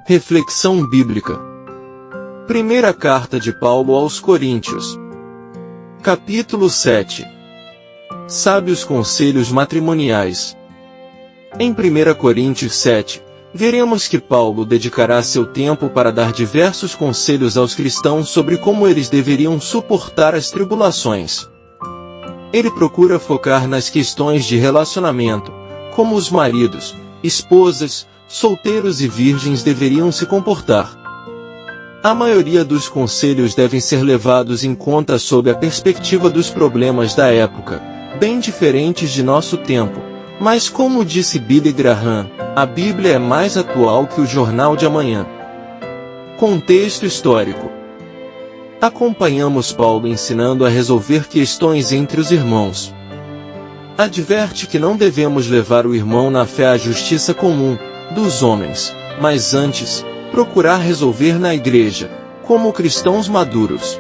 Reflexão bíblica. Primeira carta de Paulo aos Coríntios. Capítulo 7. Sábios conselhos matrimoniais. Em 1 Coríntios 7, veremos que Paulo dedicará seu tempo para dar diversos conselhos aos cristãos sobre como eles deveriam suportar as tribulações. Ele procura focar nas questões de relacionamento, como os maridos, esposas, solteiros e virgens deveriam se comportar. A maioria dos conselhos devem ser levados em conta sob a perspectiva dos problemas da época, bem diferentes de nosso tempo, mas como disse Billy Graham, a Bíblia é mais atual que o jornal de amanhã. Contexto histórico. Acompanhamos Paulo ensinando a resolver questões entre os irmãos. Adverte que não devemos levar o irmão na fé à justiça comum dos homens, mas antes, procurar resolver na igreja, como cristãos maduros.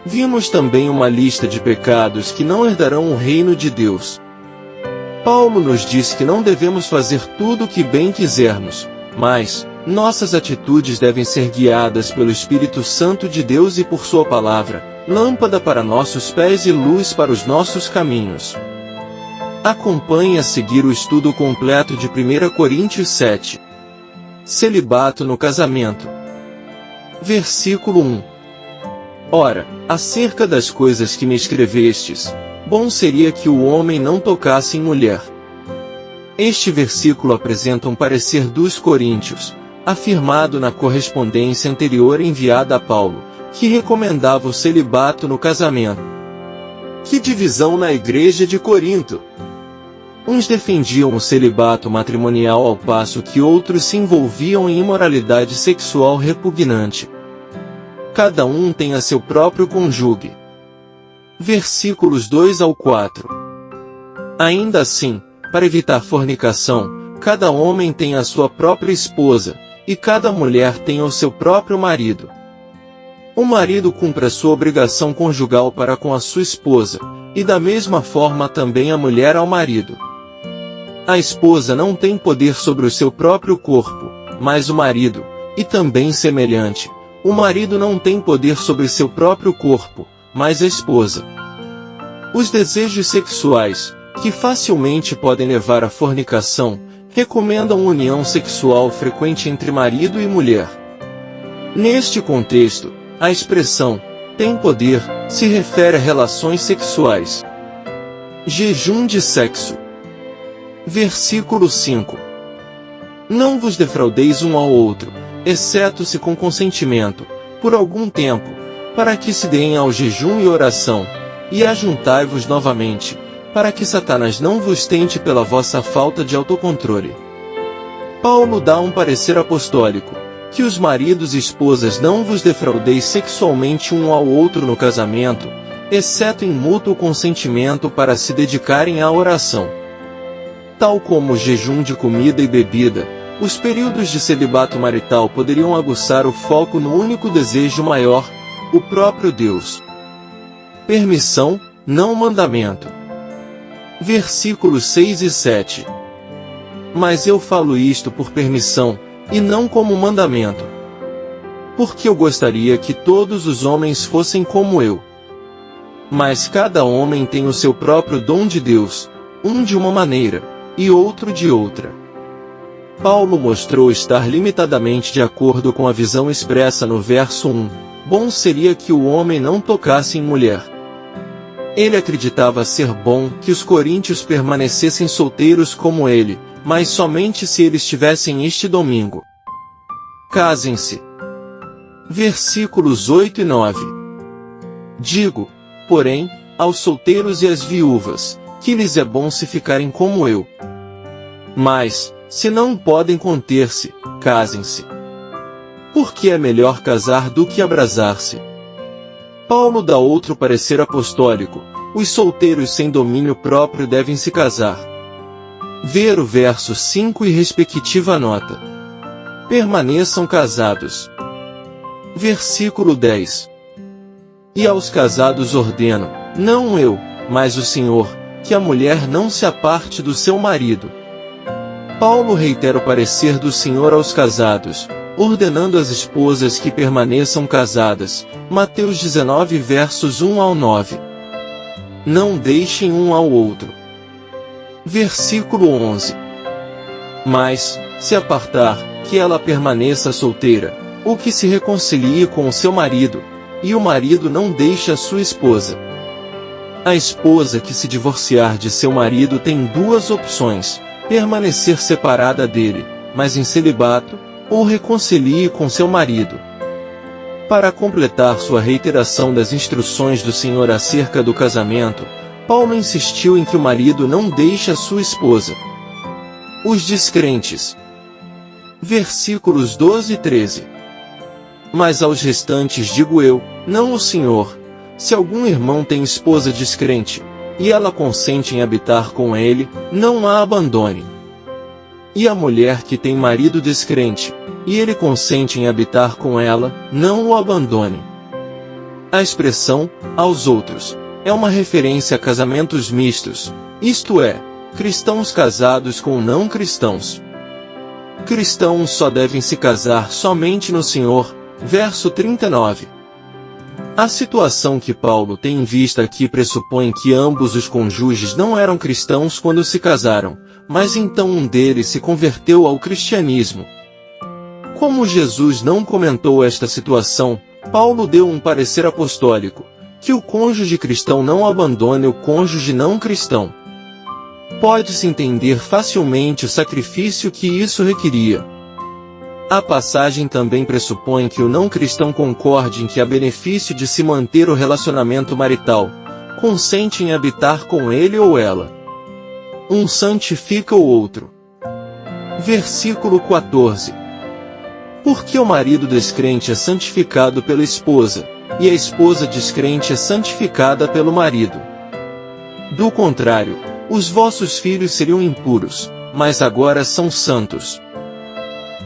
Vimos também uma lista de pecados que não herdarão o reino de Deus. Paulo nos diz que não devemos fazer tudo o que bem quisermos, mas nossas atitudes devem ser guiadas pelo Espírito Santo de Deus e por sua palavra, lâmpada para nossos pés e luz para os nossos caminhos. Acompanhe a seguir o estudo completo de 1 Coríntios 7. Celibato no casamento. Versículo 1. Ora, acerca das coisas que me escrevestes, bom seria que o homem não tocasse em mulher. Este versículo apresenta um parecer dos coríntios, afirmado na correspondência anterior enviada a Paulo, que recomendava o celibato no casamento. Que divisão na igreja de Corinto! Uns defendiam o celibato matrimonial ao passo que outros se envolviam em imoralidade sexual repugnante. Cada um tem a seu próprio cônjuge. Versículos 2 ao 4. Ainda assim, para evitar fornicação, cada homem tem a sua própria esposa, e cada mulher tem o seu próprio marido. O marido cumpre a sua obrigação conjugal para com a sua esposa, e da mesma forma também a mulher ao marido. A esposa não tem poder sobre o seu próprio corpo, mas o marido, e também semelhante, o marido não tem poder sobre seu próprio corpo, mas a esposa. Os desejos sexuais, que facilmente podem levar à fornicação, recomendam união sexual frequente entre marido e mulher. Neste contexto, a expressão tem poder se refere a relações sexuais. Jejum de sexo. Versículo 5. Não vos defraudeis um ao outro, exceto se com consentimento, por algum tempo, para que se deem ao jejum e oração, e ajuntai-vos novamente, para que Satanás não vos tente pela vossa falta de autocontrole. Paulo dá um parecer apostólico, que os maridos e esposas não vos defraudeis sexualmente um ao outro no casamento, exceto em mútuo consentimento para se dedicarem à oração. Tal como o jejum de comida e bebida, os períodos de celibato marital poderiam aguçar o foco no único desejo maior, o próprio Deus. Permissão, não mandamento. Versículos 6 e 7. Mas eu falo isto por permissão, e não como mandamento. Porque eu gostaria que todos os homens fossem como eu. Mas cada homem tem o seu próprio dom de Deus, um de uma maneira, e outro de outra. Paulo mostrou estar limitadamente de acordo com a visão expressa no verso 1, bom seria que o homem não tocasse em mulher. Ele acreditava ser bom que os coríntios permanecessem solteiros como ele, mas somente se eles tivessem este domingo. Casem-se. Versículos 8 e 9. Digo, porém, aos solteiros e às viúvas, que lhes é bom se ficarem como eu. Mas, se não podem conter-se, casem-se. Porque é melhor casar do que abrasar-se. Paulo dá outro parecer apostólico, os solteiros sem domínio próprio devem se casar. Ver o verso 5 e respectiva nota. Permaneçam casados. Versículo 10. E aos casados ordeno, não eu, mas o Senhor, que a mulher não se aparte do seu marido. Paulo reitera o parecer do Senhor aos casados, ordenando às esposas que permaneçam casadas. Mateus 19 versos 1 ao 9. Não deixem um ao outro. Versículo 11. Mas, se apartar, que ela permaneça solteira, ou que se reconcilie com o seu marido, e o marido não deixe a sua esposa. A esposa que se divorciar de seu marido tem duas opções: permanecer separada dele, mas em celibato, ou reconcilie com seu marido. Para completar sua reiteração das instruções do Senhor acerca do casamento, Paulo insistiu em que o marido não deixe a sua esposa. Os descrentes. Versículos 12 e 13. Mas aos restantes digo eu, não o Senhor: se algum irmão tem esposa descrente, e ela consente em habitar com ele, não a abandone. E a mulher que tem marido descrente, e ele consente em habitar com ela, não o abandone. A expressão, aos outros, é uma referência a casamentos mistos, isto é, cristãos casados com não cristãos. Cristãos só devem se casar somente no Senhor. Verso 39. A situação que Paulo tem em vista aqui pressupõe que ambos os cônjuges não eram cristãos quando se casaram, mas então um deles se converteu ao cristianismo. Como Jesus não comentou esta situação, Paulo deu um parecer apostólico, que o cônjuge cristão não abandone o cônjuge não cristão. Pode-se entender facilmente o sacrifício que isso requeria. A passagem também pressupõe que o não cristão concorde em que, a benefício de se manter o relacionamento marital, consente em habitar com ele ou ela. Um santifica o outro. Versículo 14. Porque o marido descrente é santificado pela esposa, e a esposa descrente é santificada pelo marido. Do contrário, os vossos filhos seriam impuros, mas agora são santos.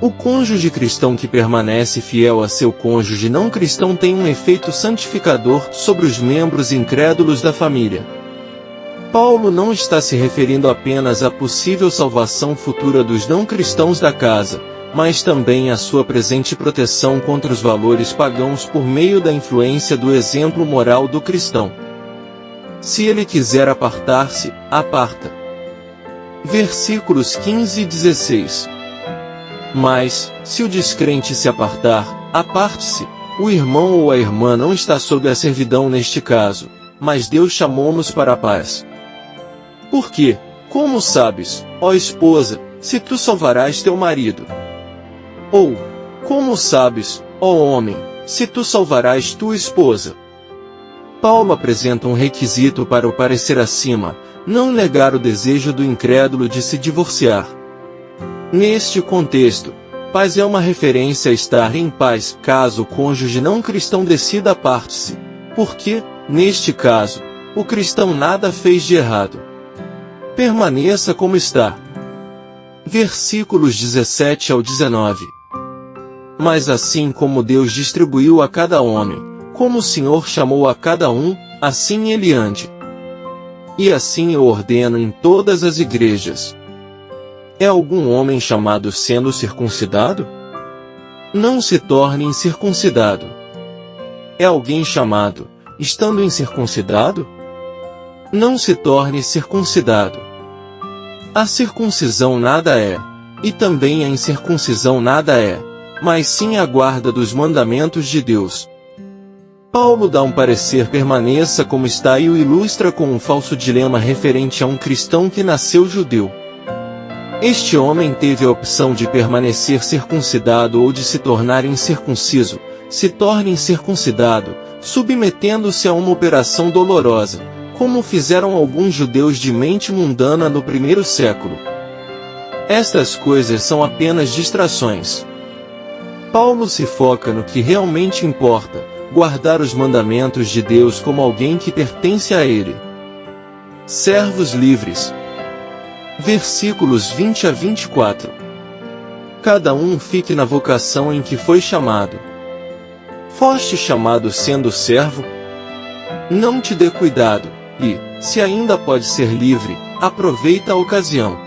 O cônjuge cristão que permanece fiel a seu cônjuge não cristão tem um efeito santificador sobre os membros incrédulos da família. Paulo não está se referindo apenas à possível salvação futura dos não cristãos da casa, mas também à sua presente proteção contra os valores pagãos por meio da influência do exemplo moral do cristão. Se ele quiser apartar-se, aparta. Versículos 15 e 16. Mas, se o descrente se apartar, aparte-se. O irmão ou a irmã não está sob a servidão neste caso, mas Deus chamou-nos para a paz. Porque, como sabes, ó esposa, se tu salvarás teu marido? Ou, como sabes, ó homem, se tu salvarás tua esposa? Paulo apresenta um requisito para o parecer acima: não negar o desejo do incrédulo de se divorciar. Neste contexto, paz é uma referência a estar em paz caso o cônjuge não cristão decida aparte-se, porque, neste caso, o cristão nada fez de errado. Permaneça como está. Versículos 17 ao 19. Mas assim como Deus distribuiu a cada homem, como o Senhor chamou a cada um, assim ele ande. E assim eu ordeno em todas as igrejas. É algum homem chamado sendo circuncidado? Não se torne incircuncidado. É alguém chamado, estando incircuncidado? Não se torne circuncidado. A circuncisão nada é, e também a incircuncisão nada é, mas sim a guarda dos mandamentos de Deus. Paulo dá um parecer permaneça como está e o ilustra com um falso dilema referente a um cristão que nasceu judeu. Este homem teve a opção de permanecer circuncidado ou de se tornar incircunciso. Se torne incircuncidado, submetendo-se a uma operação dolorosa, como fizeram alguns judeus de mente mundana no primeiro século. Estas coisas são apenas distrações. Paulo se foca no que realmente importa: guardar os mandamentos de Deus como alguém que pertence a Ele. Servos livres. Versículos 20 a 24. Cada um fique na vocação em que foi chamado. Foste chamado sendo servo? Não te dê cuidado, e, se ainda pode ser livre, aproveita a ocasião.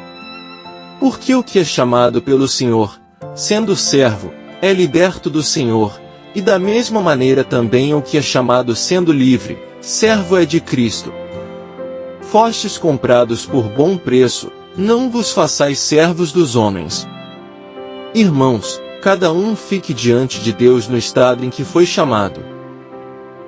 Porque o que é chamado pelo Senhor, sendo servo, é liberto do Senhor, e da mesma maneira também o que é chamado sendo livre, servo é de Cristo. Fostes comprados por bom preço, não vos façais servos dos homens. Irmãos, cada um fique diante de Deus no estado em que foi chamado.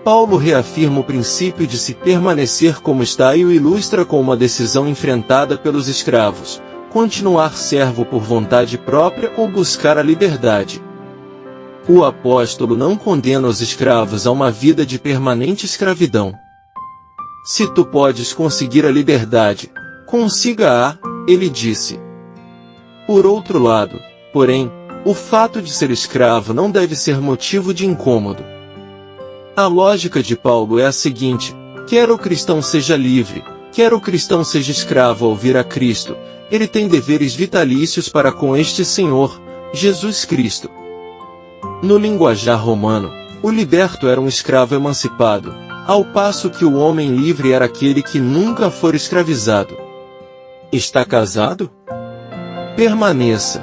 Paulo reafirma o princípio de se permanecer como está e o ilustra com uma decisão enfrentada pelos escravos: continuar servo por vontade própria ou buscar a liberdade. O apóstolo não condena os escravos a uma vida de permanente escravidão. Se tu podes conseguir a liberdade, consiga-a, ele disse. Por outro lado, porém, o fato de ser escravo não deve ser motivo de incômodo. A lógica de Paulo é a seguinte: quer o cristão seja livre, quer o cristão seja escravo ao vir a Cristo, ele tem deveres vitalícios para com este Senhor, Jesus Cristo. No linguajar romano, o liberto era um escravo emancipado, ao passo que o homem livre era aquele que nunca for escravizado. Está casado? Permaneça.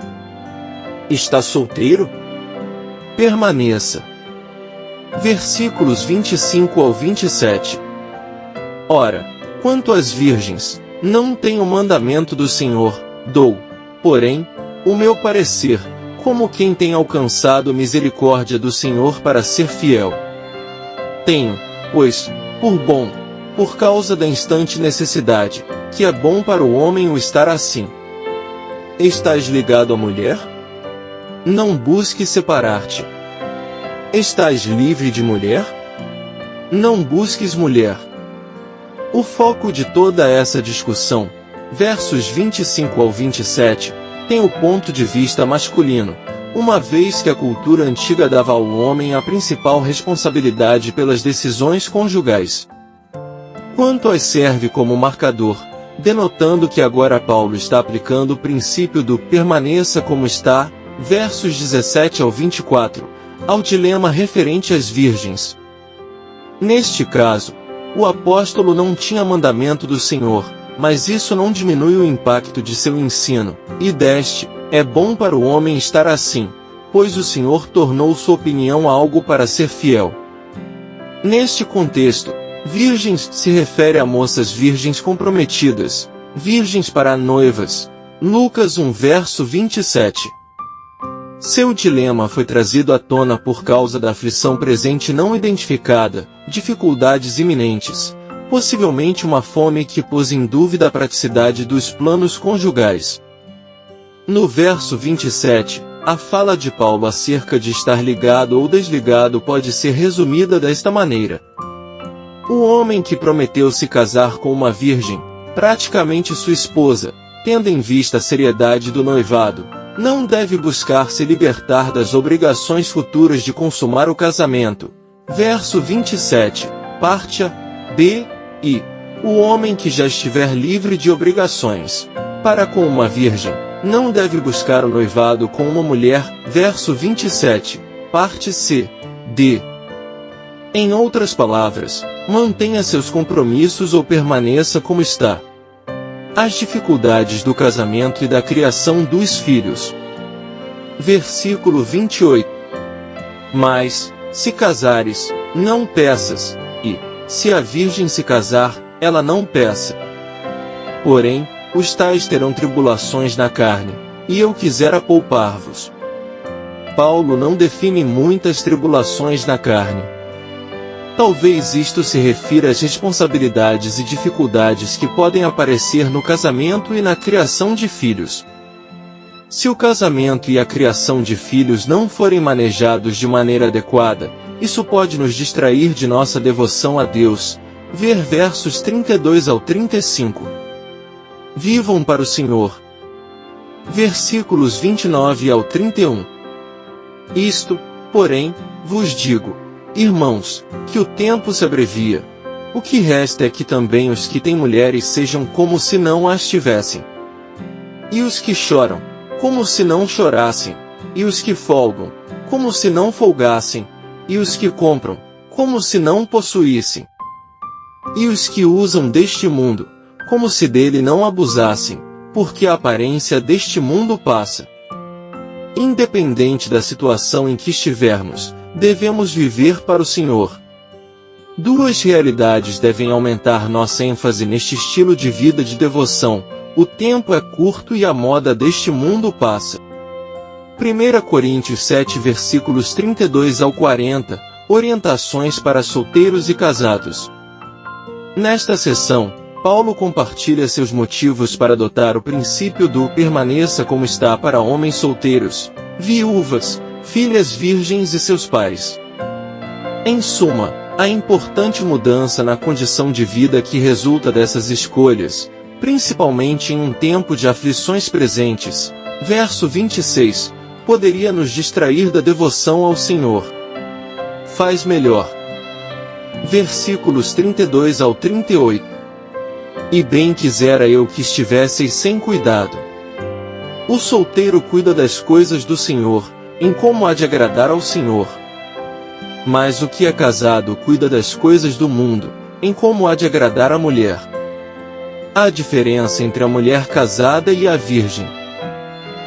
Está solteiro? Permaneça. Versículos 25 ao 27. Ora, quanto às virgens, não tenho mandamento do Senhor, dou, porém, o meu parecer, como quem tem alcançado misericórdia do Senhor para ser fiel. Tenho, pois, por causa da instante necessidade, que é bom para o homem o estar assim. Estás ligado à mulher? Não busque separar-te. Estás livre de mulher? Não busques mulher. O foco de toda essa discussão, versos 25 ao 27, tem o ponto de vista masculino, uma vez que a cultura antiga dava ao homem a principal responsabilidade pelas decisões conjugais. Quanto às serve como marcador, denotando que agora Paulo está aplicando o princípio do permaneça como está, versos 17 ao 24, ao dilema referente às virgens. Neste caso, o apóstolo não tinha mandamento do Senhor, mas isso não diminui o impacto de seu ensino, e deste, é bom para o homem estar assim, pois o Senhor tornou sua opinião algo para ser fiel. Neste contexto, virgens se refere a moças virgens comprometidas, virgens para noivas. Lucas 1 verso 27. Seu dilema foi trazido à tona por causa da aflição presente não identificada, dificuldades iminentes, possivelmente uma fome que pôs em dúvida a praticidade dos planos conjugais. No verso 27, a fala de Paulo acerca de estar ligado ou desligado pode ser resumida desta maneira: o homem que prometeu se casar com uma virgem, praticamente sua esposa, tendo em vista a seriedade do noivado, não deve buscar se libertar das obrigações futuras de consumar o casamento. Verso 27, parte A, B, e o homem que já estiver livre de obrigações para com uma virgem, não deve buscar o noivado com uma mulher. Verso 27, parte C, D. Em outras palavras, mantenha seus compromissos ou permaneça como está. As dificuldades do casamento e da criação dos filhos. Versículo 28. Mas, se casares, não peças, e, se a virgem se casar, ela não peça. Porém, os tais terão tribulações na carne, e eu quisera poupar-vos. Paulo não define muitas tribulações na carne. Talvez isto se refira às responsabilidades e dificuldades que podem aparecer no casamento e na criação de filhos. Se o casamento e a criação de filhos não forem manejados de maneira adequada, isso pode nos distrair de nossa devoção a Deus. Ver versos 32 ao 35. Vivam para o Senhor. Versículos 29 ao 31. Isto, porém, vos digo, irmãos, que o tempo se abrevia. O que resta é que também os que têm mulheres sejam como se não as tivessem. E os que choram, como se não chorassem. E os que folgam, como se não folgassem. E os que compram, como se não possuíssem. E os que usam deste mundo, como se dele não abusassem, porque a aparência deste mundo passa. Independente da situação em que estivermos, devemos viver para o Senhor. Duas realidades devem aumentar nossa ênfase neste estilo de vida de devoção: o tempo é curto e a moda deste mundo passa. 1 Coríntios 7 versículos 32 ao 40, orientações para solteiros e casados. Nesta seção, Paulo compartilha seus motivos para adotar o princípio do permaneça como está para homens solteiros, viúvas, filhas virgens e seus pais. Em suma, a importante mudança na condição de vida que resulta dessas escolhas, principalmente em um tempo de aflições presentes, verso 26, poderia nos distrair da devoção ao Senhor. Faz melhor. Versículos 32 ao 38. E bem quisera eu que estivesseis sem cuidado. O solteiro cuida das coisas do Senhor, em como há de agradar ao Senhor. Mas o que é casado cuida das coisas do mundo, em como há de agradar à mulher. Há diferença entre a mulher casada e a virgem.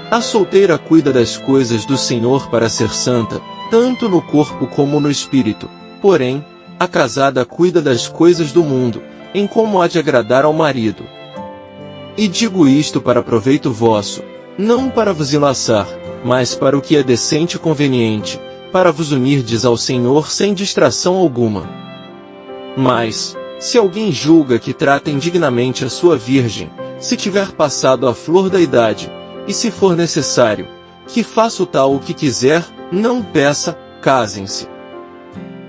A solteira cuida das coisas do Senhor para ser santa, tanto no corpo como no espírito. Porém, a casada cuida das coisas do mundo, em como há de agradar ao marido. E digo isto para proveito vosso, não para vos enlaçar, mas para o que é decente e conveniente, para vos unirdes ao Senhor sem distração alguma. Mas, se alguém julga que trata indignamente a sua virgem, se tiver passado a flor da idade, e se for necessário, que faça o tal o que quiser, não peça, casem-se.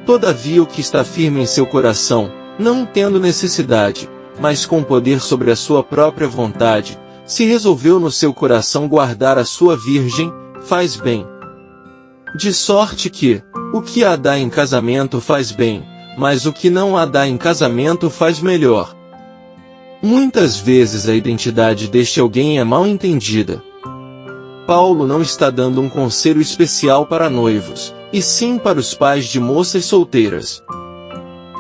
Todavia o que está firme em seu coração, não tendo necessidade, mas com poder sobre a sua própria vontade, se resolveu no seu coração guardar a sua virgem, faz bem. De sorte que, o que a dá em casamento faz bem, mas o que não a dá em casamento faz melhor. Muitas vezes a identidade deste alguém é mal entendida. Paulo não está dando um conselho especial para noivos, e sim para os pais de moças solteiras.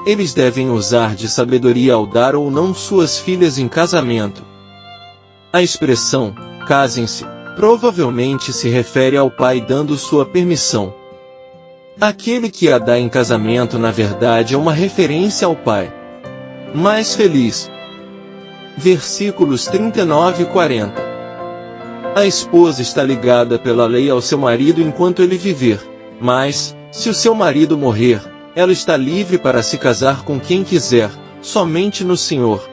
Eles devem usar de sabedoria ao dar ou não suas filhas em casamento. A expressão, casem-se, provavelmente se refere ao pai dando sua permissão. Aquele que a dá em casamento na verdade é uma referência ao pai. Mais feliz. Versículos 39 e 40. A esposa está ligada pela lei ao seu marido enquanto ele viver, mas, se o seu marido morrer, ela está livre para se casar com quem quiser, somente no Senhor.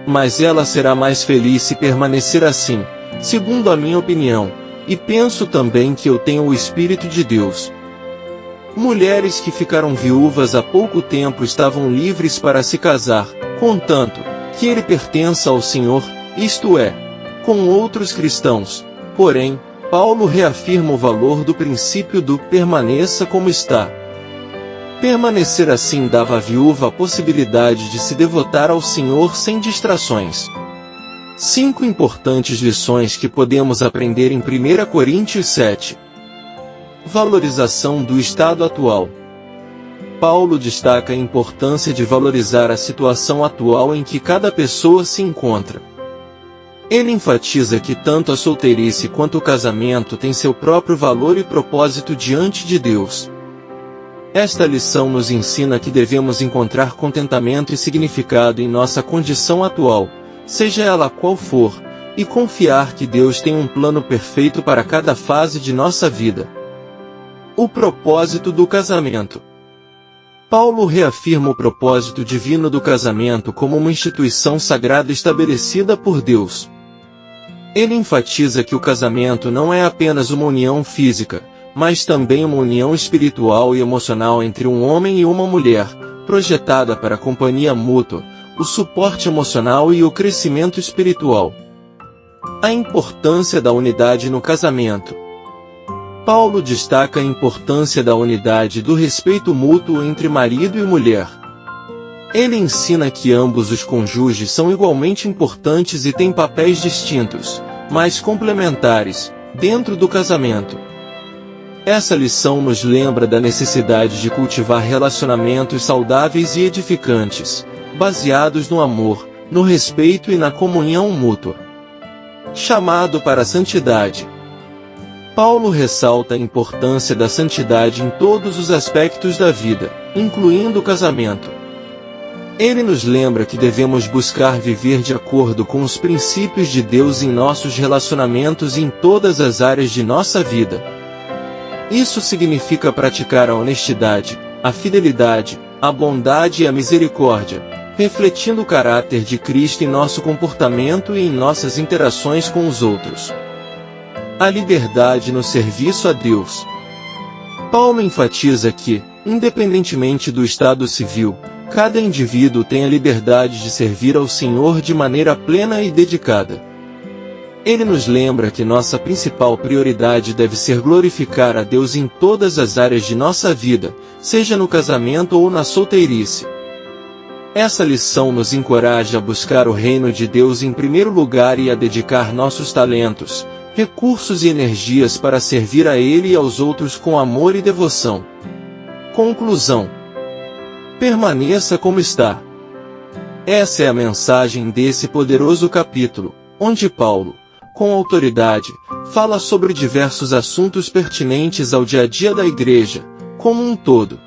Mas ela será mais feliz se permanecer assim, segundo a minha opinião, e penso também que eu tenho o Espírito de Deus. Mulheres que ficaram viúvas há pouco tempo estavam livres para se casar, contanto que ele pertença ao Senhor, isto é, com outros cristãos. Porém, Paulo reafirma o valor do princípio do permaneça como está. Permanecer assim dava à viúva a possibilidade de se devotar ao Senhor sem distrações. 5 importantes lições que podemos aprender em 1 Coríntios 7. Valorização do estado atual. Paulo destaca a importância de valorizar a situação atual em que cada pessoa se encontra. Ele enfatiza que tanto a solteirice quanto o casamento têm seu próprio valor e propósito diante de Deus. Esta lição nos ensina que devemos encontrar contentamento e significado em nossa condição atual, seja ela qual for, e confiar que Deus tem um plano perfeito para cada fase de nossa vida. O propósito do casamento. Paulo reafirma o propósito divino do casamento como uma instituição sagrada estabelecida por Deus. Ele enfatiza que o casamento não é apenas uma união física, mas também uma união espiritual e emocional entre um homem e uma mulher, projetada para a companhia mútua, o suporte emocional e o crescimento espiritual. A importância da unidade no casamento. Paulo destaca a importância da unidade e do respeito mútuo entre marido e mulher. Ele ensina que ambos os cônjuges são igualmente importantes e têm papéis distintos, mas complementares, dentro do casamento. Essa lição nos lembra da necessidade de cultivar relacionamentos saudáveis e edificantes, baseados no amor, no respeito e na comunhão mútua. Chamado para a santidade. Paulo ressalta a importância da santidade em todos os aspectos da vida, incluindo o casamento. Ele nos lembra que devemos buscar viver de acordo com os princípios de Deus em nossos relacionamentos e em todas as áreas de nossa vida. Isso significa praticar a honestidade, a fidelidade, a bondade e a misericórdia, refletindo o caráter de Cristo em nosso comportamento e em nossas interações com os outros. A liberdade no serviço a Deus. Paulo enfatiza que, independentemente do estado civil, cada indivíduo tem a liberdade de servir ao Senhor de maneira plena e dedicada. Ele nos lembra que nossa principal prioridade deve ser glorificar a Deus em todas as áreas de nossa vida, seja no casamento ou na solteirice. Essa lição nos encoraja a buscar o reino de Deus em primeiro lugar e a dedicar nossos talentos, recursos e energias para servir a Ele e aos outros com amor e devoção. Conclusão: permaneça como está. Essa é a mensagem desse poderoso capítulo, onde Paulo, com autoridade, fala sobre diversos assuntos pertinentes ao dia a dia da igreja, como um todo.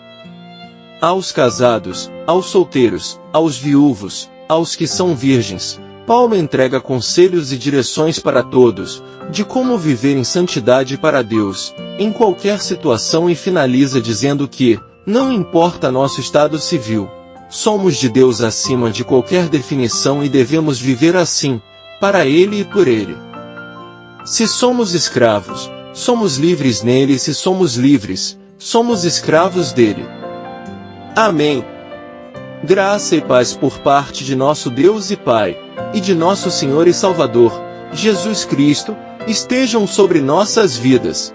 Aos casados, aos solteiros, aos viúvos, aos que são virgens, Paulo entrega conselhos e direções para todos, de como viver em santidade para Deus, em qualquer situação, e finaliza dizendo que, não importa nosso estado civil, somos de Deus acima de qualquer definição e devemos viver assim, para Ele e por Ele. Se somos escravos, somos livres nele, e se somos livres, somos escravos dele. Amém. Graça e paz por parte de nosso Deus e Pai, e de nosso Senhor e Salvador, Jesus Cristo, estejam sobre nossas vidas.